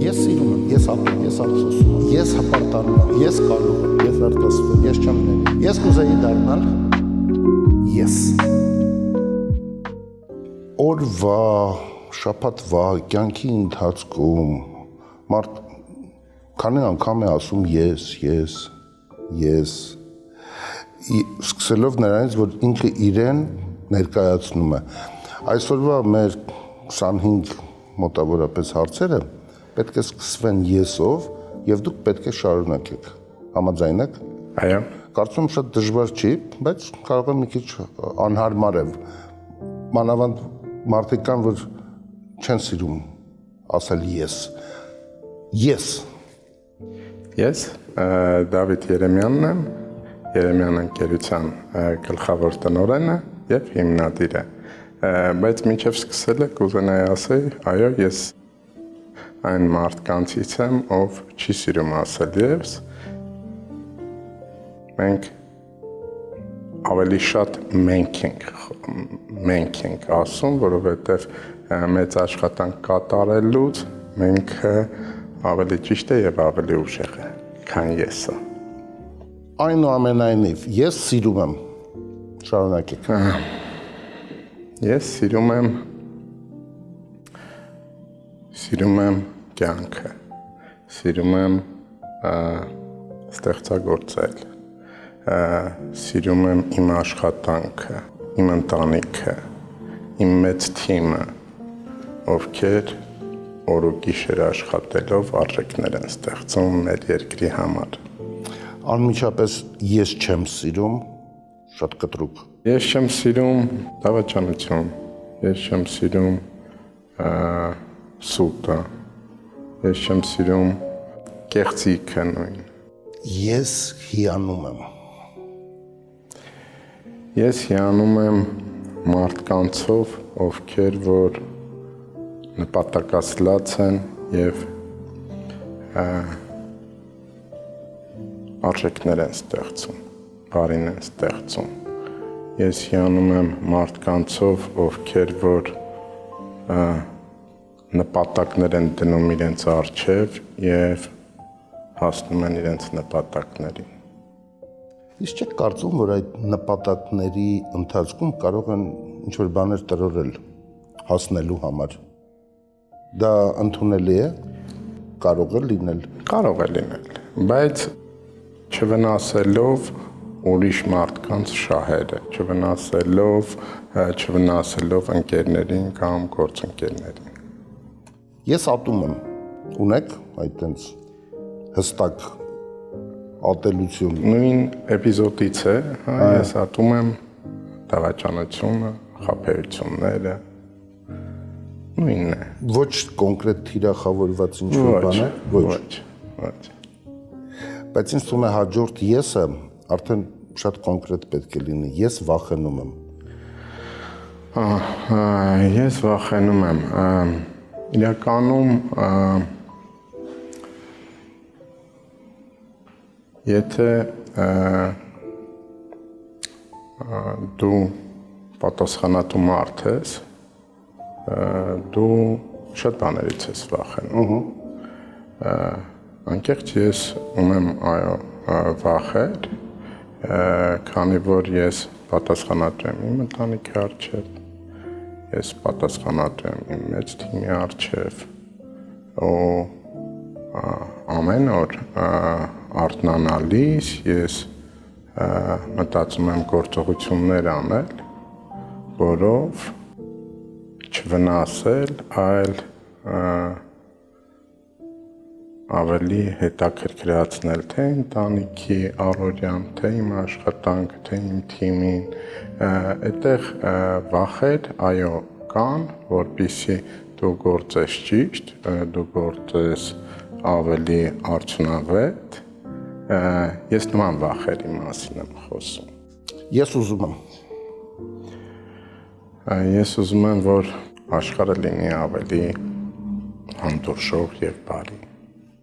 Ես սիրում եմ, ես ապրում, ես ափսոսում եմ, ես հպարտանում եմ, ես կարող եմ, ես արտասվում եմ, ես չեմ ների, ես կուզեի դառնալ ես։ Օրվա, շաբաթվա, կյանքի ընթացքում մարդ քանի անգամ է ասում ես, սկսելով նրանից, որ ինքը իրեն ներկայացնում է։ Այսօրվա մեր 25 մոտավորապես հարցերը պետք է սկսվեն եսով և դուք պետք է շարունակեք, համաձայն եք։ Այո։ Կարծում եմ շատ դժվար չի, բայց կարող է մի քիչ անհարմար է, մանավանդ մարդիկ կան, որ չեն սիրում ասել ես։ Ես Դավիթ Երեմյանն եմ, Երեմյան ընկերության գլխավոր տնօրենը և հիմնադիրը, բայց մինչև սկսելը կուզենայի ասել, այո, ես այն մարդկանցից եմ, ով չի սիրում ասել ես, մենք ավելի շատ մենք ենք ասում, որովհետև մեծ աշխատանք կատարելուց մենք ավելի ճիշտ է և ավելի ուժեղ է, քան եսը։ Այնուամենայնիվ, ես սիրում եմ, շարունակեք։ Ես սիրում եմ կյանքը, սիրում եմ ստեղծագործել, սիրում եմ իմ աշխատանքը, իմ ընտանիքը, իմ մեծ թիմը, ովքեր օր ու գիշեր աշխատելով արժեքներ են ստեղծում մեր երկրի համար։ Անմիջապես ես չեմ սիրում, շատ կտրուկ։ Ես չեմ սիրում դավաճանություն, ես չեմ սիրում սուտը, ես չեմ սիրում կեղծիքը նույն։ Ես հիանում եմ։ Ես հիանում եմ մարդկանցով, ովքեր որ նպատակասլաց են և արժեքներ են ստեղծում, բարին են ստեղծում։ Ես հիանում եմ մարդկանցով, ովքեր որ նպատակներ են դնում իրենց առջև և հասնում են իրենց նպատակներին։ Իսկ չեք կարծում, որ այդ նպատակների ընթացքում կարող են ինչ-որ բաներ տրորել հասնելու համար։ Դա ընդունելի է, կարող է լինել։ Կարող է լինել, բայց չվնասելով ուրիշ մարդկանց շահերը, չվնասելով ընկերներին կամ գործընկերներին։ Ես ատում եմ, ունեք այդ տենց հստակ ատելություն։ Նույն էպիզոդից է, ես ատում եմ դավաճանությունը, խաբեությունները, նույնն է։ Ոչ կոնկրետ թիրախավորված ինչ-որ բան է։ Ոչ։ Բայց ինձ թվում է հաջորդ եսը արդեն շատ կոնկրետ պետք է լինի։ Ես վախենում եմ։ Ես վախենում եմ։ Իրականում եթե դու պատասխանատու մարդ ես, դու շատ բաներից ես վախենում։ Անկեղծ ես ունեմ վախեր, քանի որ ես պատասխանատու եմ իմ ընտանիքի առջև, ես պատասխանատու եմ իմ մեծ թիմի առջև, ու ամեն օր արթնանալիս ես մտածում եմ գործողություններ անել, որով չվնասել, այլ ավելի հետաքրքրացնել թե ընտանիքի առօրյան, թե իմ աշխատանքը, թե իմ թիմին, այդտեղ վախեր, այո, կան, որպեսզի դու գործես ճիշտ, դու գործես ավելի արդյունավետ, ես նման վախերի մասին եմ խոսում։ Ես ուզում եմ։ Ես ուզում եմ, որ աշխարհը լինի ավելի հանդուրժող և բարի։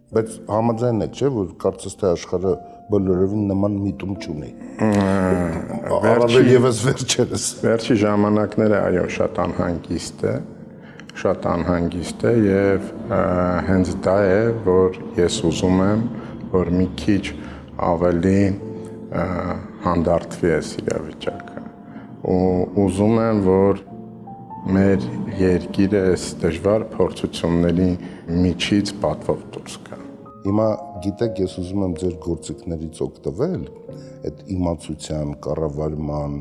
Բայց համաձայն եք, չէ, որ կարծես թե աշխարհը բոլորովին նման միտում չունի։ Առավել ևս վերջերս։ Վերջի ժամանակները այո շատ անհանգիստ է, շատ անհանգիստ է եւ հենց դա է, որ ես ուզում եմ, որ մի քիչ ավելի հանդարտվի այս իրավիճակը ու ուզում եմ, որ մեր երկիրը այս դժվար փորձությունների միջից պատվով դուրս գա։ Հիմա գիտեք, ես ուզում եմ ձեր գործիքներից օգտվել, այդ իմացության, կառավարման,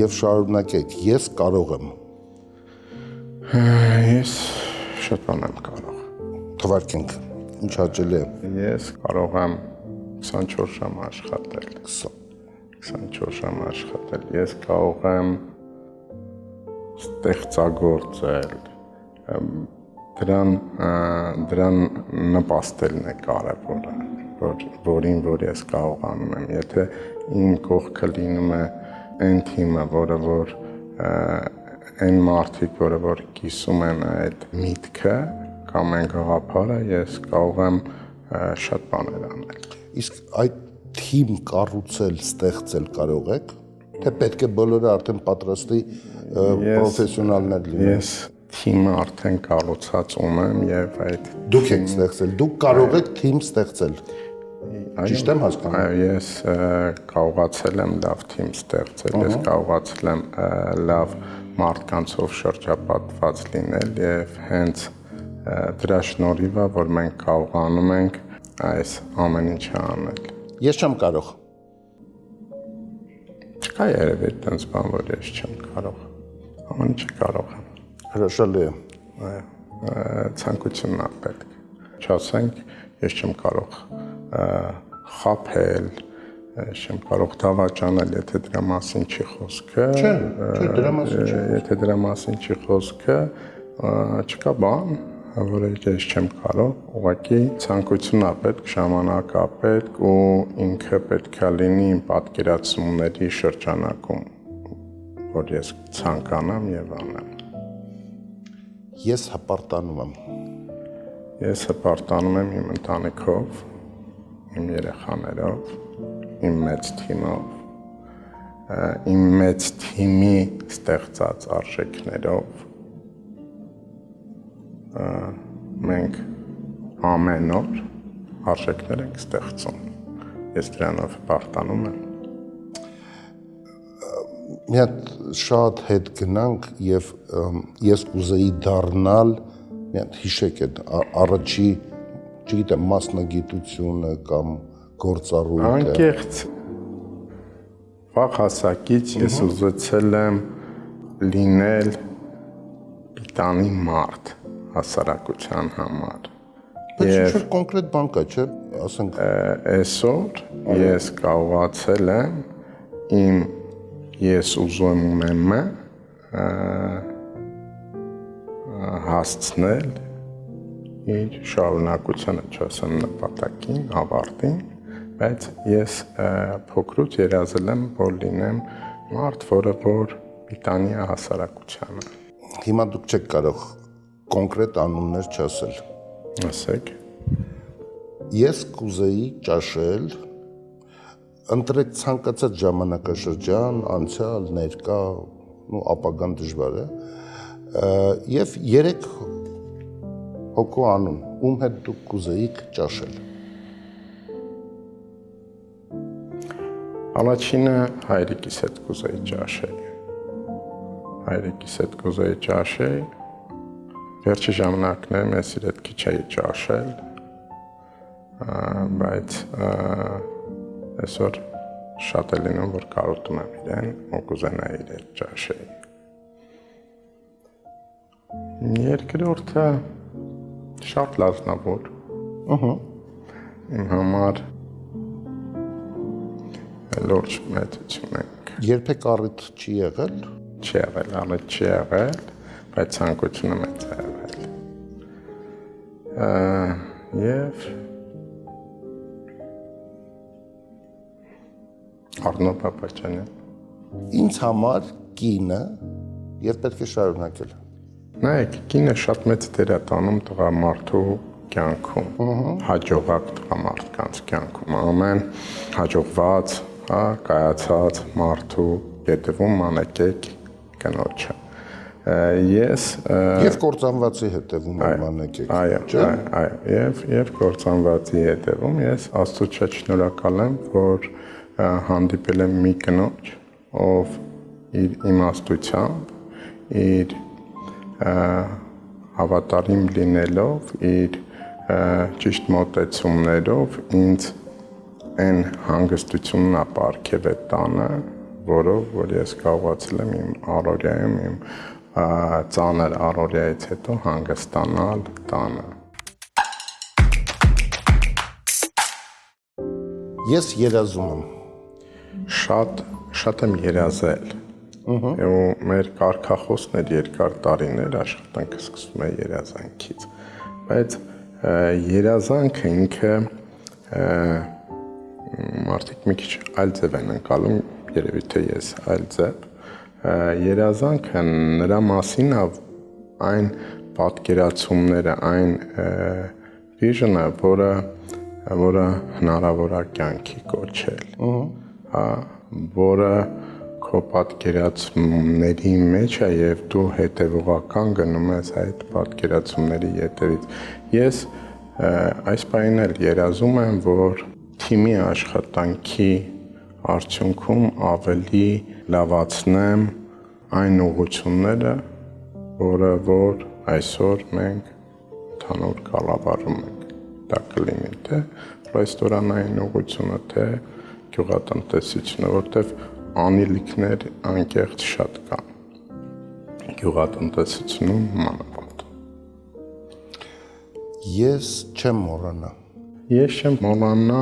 եւ շարունակեք, ես կարող եմ։ Ես շատ բան եմ կարող։ Թվարկենք, ինչ հաճելի է։ Ես կարող եմ 24 ժամ աշխատել։ 24 ժամ աշխատել։ Ես կարող եմ ստեղծագործել, դրան նպաստելն է կարևորը, որ ես կարողանում եմ, եթե իմ կողքը լինում է այն թիմը, որը որ այն մարդիկ, որը որ կիսում են այդ միտքը կամ այն գաղափարը, ես կարող եմ շատ բաներ անել։ Իսկ այդ թիմ կառուցել, ստեղծել կարող եք, թե պետք է բոլորը արդեն պատրաստի պրոֆեսիոնալներ լինեն։ Ես թիմը արդեն կառուցած ունեմ եւ այդ Դուք եք ստեղծել, դուք կարող եք թիմ ստեղծել։ Ճիշտ եմ հասկանում։ Այո, ես կարողացել եմ լավ թիմ ստեղծել, ես կարողացել եմ լավ մարդկանցով շրջապատված լինել եւ հենց դրա շնորհիվ է, որ մենք կարողանում ենք այս ամեն ինչը անել։ Ես չեմ կարող։ Չկա երևի այդպես բան, որ ես չեմ կարող։ Ամեն ինչը կարող եմ։ Հրաշալի է։ Այո, ցանկությունն է պետք։ Չասենք, ես չեմ կարող խաբել, ես չեմ կարող դավաճանել, եթե դրա մասին չի խոսքը։ Չէ, դրա մասին չի։ Եթե դրա մասին չի խոսքը, չկա բան, որը ես չեմ կարող, ուղղակի ցանկությունն է պետք, ժամանակը պետք ու ինքը պետք է լինի իմ պատկերացումների շրջանակում, որ ես ցանկանամ եւ անեմ։ Ես հպարտանում եմ։ Ես հպարտանում եմ իմ ընտանիքով, իմ երեխաներով, իմ մեծ թիմով, իմ մեծ թիմի ստեղծած արժեքներով։ Մենք ամեն օր արժեքներ ենք ստեղծում։ Ես դրանով հպարտանում եմ։ Մի հատ շատ հետ գնանք եւ ես կուզեի դառնալ, մի հատ հիշեք այդ առաջի, չգիտեմ, մասնագիտությունը կամ գործառույթը։ Անկեղծ վաղ հասակից ես ուզեցել եմ լինել պիտանի մարդ հասարակության համար։ Բայց ինչ-որ կոնկրետ բան կա, չէ՞, ասենք Այսօր ես կարողացել եմ իմ ես ուզում ունեմը հասցնել իր շարունակությանը, չասեմ նպատակին, ավարտին, բայց ես փոքրուց երազել եմ, որ լինեմ մարդ, որը որ պիտանի է հասարակությանը։ հիմա դուք չեք կարող կոնկրետ անուններ չասել։ Ասեք։ Ես կուզեի ճաշել, ընտրեք ցանկացած ժամանակաշրջան, անցյալ, ներկա, ու ապագան դժվար է, եւ 3 հոգու անուն, ում հետ դուք կուզեիք ճաշել։ Առաջինը հայրիկիս հետ կուզեի ճաշել։ Հայրիկիս հետ կուզեի ճաշել։ Վերջի ժամանակներում ես իր հետ քիչ էի ճաշել, բայց այսօր շատ է լինում, որ կարոտում եմ իրեն ու կուզենայի իր հետ ճաշել։ Երկրորդը շատ լազնավոր։ Իմ համար լուրջ մեծություն ենք։ Երբեք առիթ չի եղել։ Չի եղել, առիթ չի եղել, բայց ցանկությունը մեծ է եղել։ Եվ Արնո Պապաչյանյան։ Ինձ համար կինը եւ պետք է շարունակել։ Նայեք, կինը շատ մեծ դեր է տանում տղամարդու կյանքում, հաջողակ տղամարդկանց կյանքում, ամեն հաջողված, կայացած մարդու ետևում մանեկեք կնոջը։ Ես Եվ կործանվածի հետևում մանեք եք, եւ կործանվածի հետևում ես Աստծուց շատ շնորհակալ եմ, որ հանդիպել եմ մի կնոջ, ով իր իմաստությամբ, իր հավատարիմ լինելով, իր ճիշտ մոտեցումներով ինձ այն հանգստությունն ապարգև է տանը, որով որ ես կարողացել եմ իմ առօրյայում իմ ծանր առօրյայից հետո հանգստանալ տանը։ Ես երազում եմ։ Շատ եմ երազել։ Ու մեր կարգախոսն էր երկար տարիներ աշխատանքը սկսվում է երազանքից։ Բայց երազանքը ինքը մարդիկ մի քիչ այլ ձև են ընկալում, երևի թե ես այլ ձև։ Երազանքը նրա մասին է այն պատկերացումները, այն վիժնը, որը հնարավոր է կյանքի կոչել, որը քո պատկերացումների մեջ է եւ դու հետեւողական գնում ես այդ պատկերացումների ետևից։ Ես այս պահին էլ երազում եմ, որ թիմի աշխատանքի արդյունքում ավելի լավացնեմ այն ուղղությունները, որ այսօր մենք ընդհանուր կառավարում ենք։ Դա կլինի թե ռեստորանային ուղղությունը, թե գյուղատնտեսությունը, որտեղ անելիքներ անկեղծ շատ կան։ Գյուղատնտեսությունում մանավանդ։ Ես չեմ մոռանա։ Ես չեմ մոռանա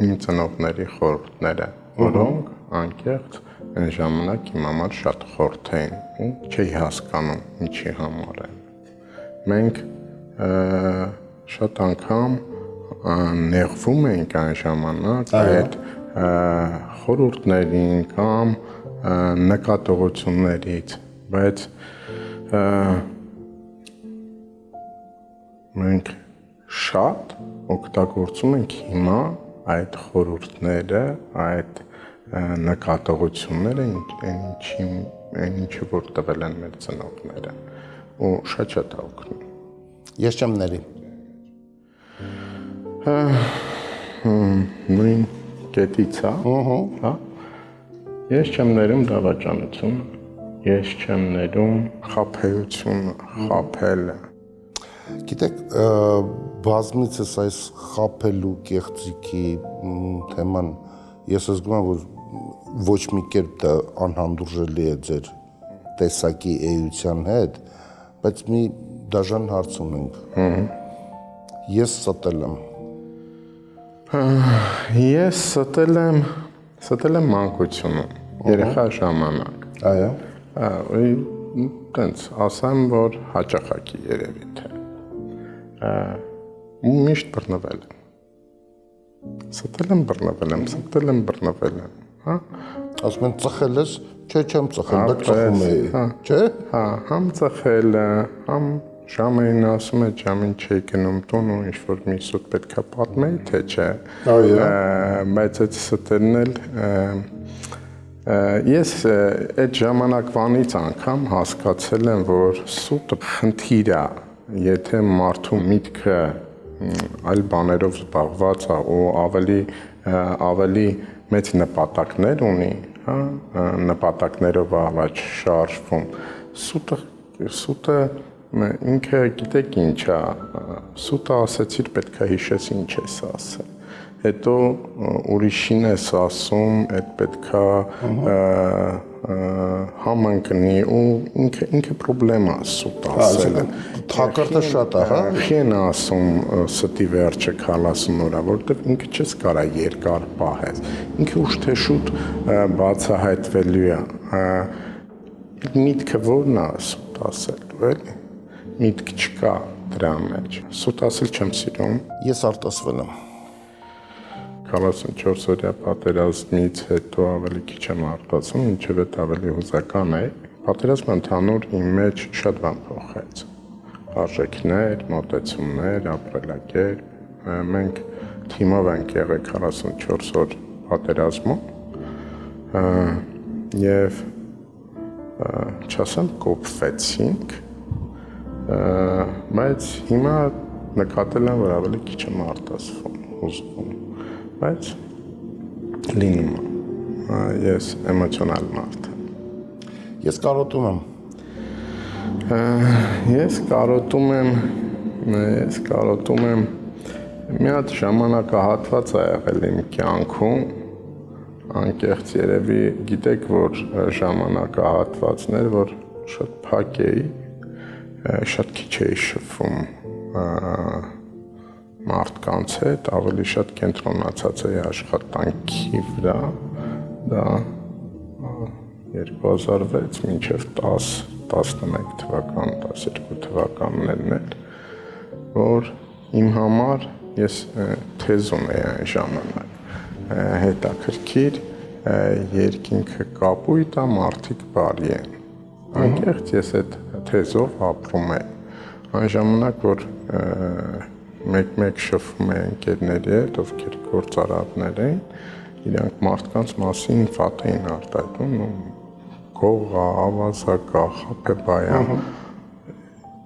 իմ ծնողների խորհուրդները, որոնք անկեղծ այն ժամանակ իմ համար շատ խորթ էին, չէի հասկանում ինչի համար են։ Մենք շատ անգամ նեղվում էինք այն ժամանակ այդ խորհուրդներին կամ նկատողություններից, բայց մենք շատ օգտագործում ենք հիմա այդ խորհուրդները, այդ նկատողությունները, այն ինչը որ տվել են մեր ծնողները, ու շատ օգնում։ Ես չեմ ների։ Նույն կետից, հա։ Ես չեմ ներում դավաճանությունը, ես չեմ ներում խաբեությունը, խաբելը։ Գիտեք, բազմիցս այս խաբելու կեղծիքի թեման ես զգում եմ, որ ոչ մի կերպ դա անհանդուրժելի է ձեր տեսակի էության հետ, բայց մի դաժան հարց ունենք։ Ես ստել եմ։ Ես ստել եմ մանկությունում, երեխա ժամանակ։ Այո։ Տենց ասեմ, որ հաճախակի երևի թե։ Միշտ բռնվել եմ։ Ստել եմ բռնվել եմ, հա։ Ասում են ծխել ես, չէ, չեմ ծխել, բայց ծխում էի, չէ։ Հա, համ ծխելը, համ ժամերին ասում է ժամին չէի գնում տուն ու ինչ-որ մի սուտ պետքա պատմեի, թե չէ։ Բայց այդ ստելն էլ ես այդ ժամանակվանից անգամ հասկացել եմ, որ սուտը խնդիր է, եթե մարդու միտքը այլ բաներով զբաղված է ու ավելի մեծ նպատակներ ունի, հա, նպատակներով առաջ շարժվում, սուտը ինքը գիտեք ինչ է, սուտը ասեցիր պետքա հիշես ինչ ես ասել, հետո ուրիշին ես ասում, այդ պետքա համընկնի ու ինքը պրոբլեմա սուտ ասելը։ Թակարդը շատ է, հա։ Խեն ասում ստի վերջը քալասում նորա, որտեվ ինքը չես կարա երկար պահես։ Ինքը ուշ թե շուտ բացահայտվելու է։ Միտքը որն է սուտ ասելու, էլի։ Միտք չկա դրա մեջ։ Սուտ ասել չեմ սիրում։ Ես արտասվել եմ։ 44 օրյա պատերազմից հետո ավելի քիչ եմ արտացում, ինչևէ ավելի հուզական է։ Պատերազմը ընդհանուր իմ մեջ շատ բան փոխեց։ Արժեքներ, մոտեցումներ, ապրելակերպ։ Մենք թիմով ենք եղել 44 օր պատերազմում եւ չասեմ կոփվեցինք, բայց հիմա նկատել եմ, որ ավելի քիչ եմ արտասվում, ուզվում, բայց լինում է, ես էմոցիոնալ մարդ եմ։ Ես կարոտում եմ։ Ես կարոտում եմ մի հատ ժամանակահատված ա եղել իմ կյանքում, անկեղծ երևի գիտեք, որ ժամանակահատվածներ, որ շատ փակ էի, շատ քիչ էի շփվում մարդկանց հետ, ավելի շատ կենտրոնացած էի աշխատանքի վրա, դա 2006 մինչև 11 թվական, 12 թվականներն էր, որ իմ համար ես թեզ ունեի այն ժամանակ, հետաքրքիր երկինքը կապույտ է, մարդիկ բարի են։ Անկեղծ ես այդ թեզով ապրում եմ։ Այն ժամանակ, որ մեկ-մեկ շփվում էի ընկերների հետ, ովքեր գործարարներ էին, իրանք մարդկանց մասին վատ էին արտահայտում, գողա, ավազակա, խաբեբայան։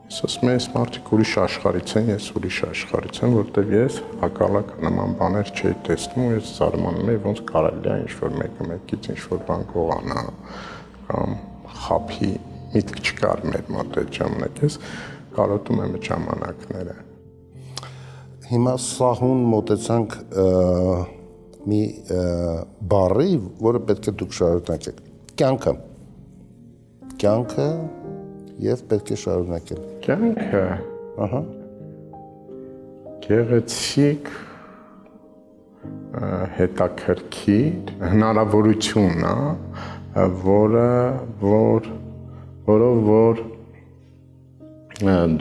Ես ասում եմ, այս մարդիկ ուրիշ աշխարհից են, ես ուրիշ աշխարհից եմ, որտեղ ես հակառակ նման բաներ չէի տեսնում, ու ես զարմանում էի, ոնց կարելի է ինչ-որ մեկը մեկից ինչ-որ բան գողանա կամ խաբի, միտք չկար մեր մոտ այդ ժամանակ, ես կարոտում եմ այդ ժամանակները։ Հիմա սահուն մոտեցանք մի բառի, որը պետք է դուք շարունակեք։ Կյանքը եւ պետք է շարունակել։ Կյանքը, Ահա։ գեղեցիկ, հետաքրքիր հնարավորություն է, որով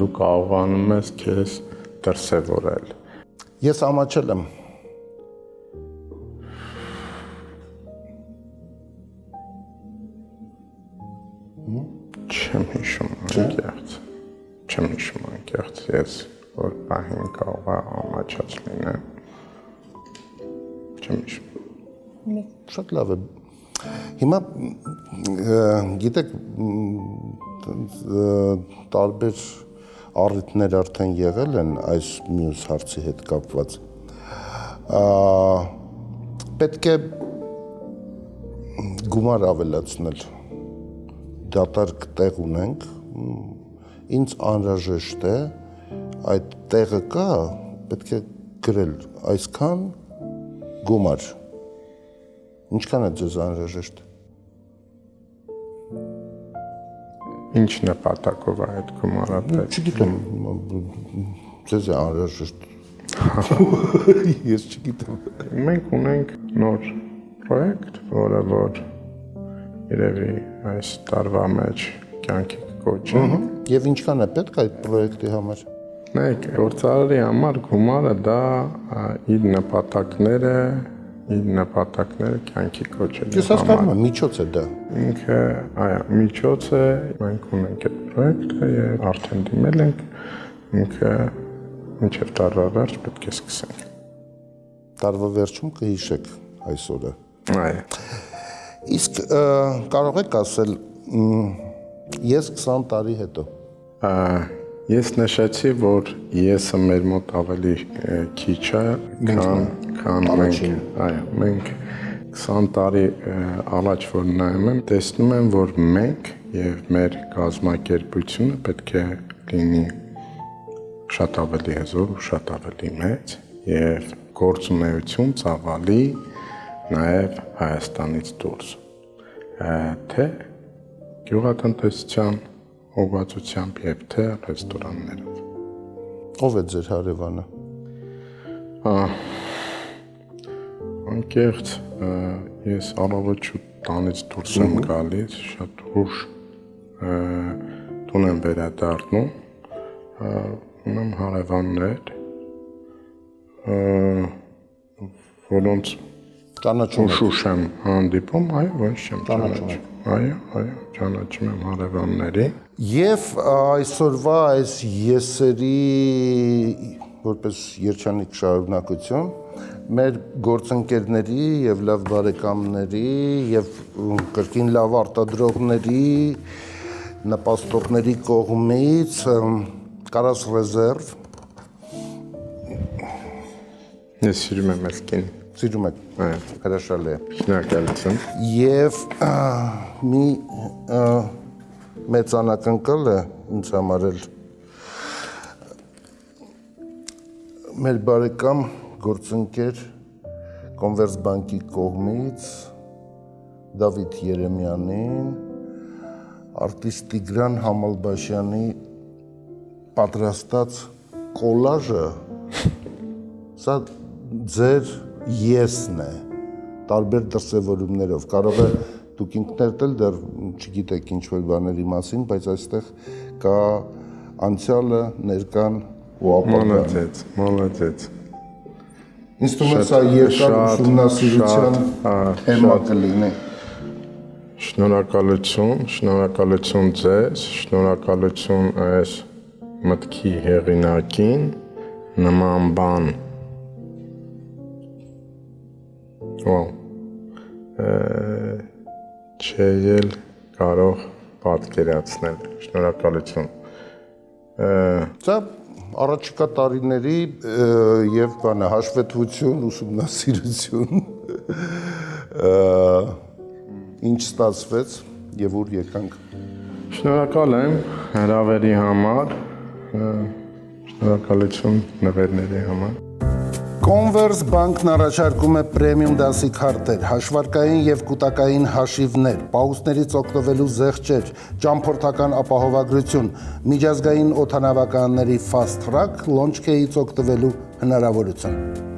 դու կարողանում ես քեզ դրսևորել։ Ես ամաչել եմ։ Չեմ հիշում անկեղծ, ես որ պահին կարող է ամաչած լինեմ, չեմ հիշում։ Շատ լավ է։ Հիմա գիտեք տարբեր առիթներ արդեն եղել են այս մյուս հարցի հետ կապված։ Պետք է գումար ավելացնել, դատարկ տեղ ունենք, ինձ անհրաժեշտ է, այդ տեղը կա, պետք է գրել այսքան գումար։ Ինչքան է ձեզ անհրաժեշտ։ Ինչ նպատակով է այդ գումարը պետք։ Չգիտեմ, ձեզ է անհրաժեշտ։ Ես չգիտեմ։ Մենք ունենք նոր պրոյեկտ, որը որ երևի այս տարվա մեջ կյանքի կոչեն։ Եւ ինչքան է պետք այդ պրոյեկտի համար։ Նայեք, գործարարի համար գումարը դա իր նպատակները կյանքի կոչելու Ես հասկանում եմ, միջոց է դա։ Ինքը, միջոց է, մենք ունենք այդ պրոյեկտը եւ արդեն դիմել ենք, ինքը մինչև տարվա վերջ պետք է սկսենք։ Տարվա վերջում կհիշեք այսօրը։ Այո։ Իսկ կարող եք ասել, ես 20 տարի հետո։ Ես նշեցի, որ եսը մեր մոտ ավելի քիչ է, քան մենք 20 տարի առաջ որ նայում եմ, տեսնում եմ, որ մենք եւ մեր կազմակերպությունը պետք է լինի շատ ավելի հզոր ու շատ ավելի մեծ եւ գործունեություն ծավալի նաեւ Հայաստանից դուրս։ Թե գյուղատնտեսության ուղղվածությամբ եւ թե ռեստորաններով։ Ով է ձեր հարևանը։ Անկեղծ ես առավոտ տանից դուրս եմ գալիս, շատ ուշ տուն եմ վերադառնում, ունեմ հարևաններ, որոնց ուշ եմ հանդիպում, այո, ոչ չեմ ճանաչում։ Այո, ճանաչում եմ հարևանների։ Եվ այսօրվա այս եսերի որպես երջանիկ շարունակություն մեր գործընկերների եւ լավ բարեկամների եւ կրկին լավ արտադրողների նպաստողների կողմից կարաս ռեզերվ Ես սիրում եմ այս կին։ սիրում եք հրաշալի է Շնորհակալություն։ եւ մի մեծ անակնկալ է ինձ համար էլ մեր բարեկամ գործընկեր Converse բանկի կողմից Դավիթ Երեմյանին արտիստ Տիգրան Համալբաշյանի պատրաստած կոլաժը սա ձեր եսն է տարբեր դրսևորումներով կարող է դուք ինքներդ էլ դեռ չգիտեք ինչ որ բաների մասին բայց այստեղ կա անցյալը ներկան ու ապագան Մոլոդեց։ ինձ թվում է սա երկար ուսումնասիրության թեմա կլինի Շնորհակալություն ձեզ, շնորհակալություն այս մտքի հեղինակին, նման բան։ Չէի էլ կարող պատկերացնել։ Շնորհակալություն։ Սա առաջիկա տարիների եւ բանը հաշվետվություն, ուսումնասիրություն ինչ ստացվեց եւ ուր եկանք։ Շնորհակալ եմ հրավերի համար, շնորհակալություն նվերների համար։ Converse բանկն առաջարկում է պրեմիում դասի քարտեր, հաշվարկային եւ կൂട്ടակային հաշիվներ, պաուստներից օգտվելու զեղչեր, ճամփորդական ապահովագրություն, միջազգային օդանավականների fast track, launch key-ից օգտվելու հնարավորություն։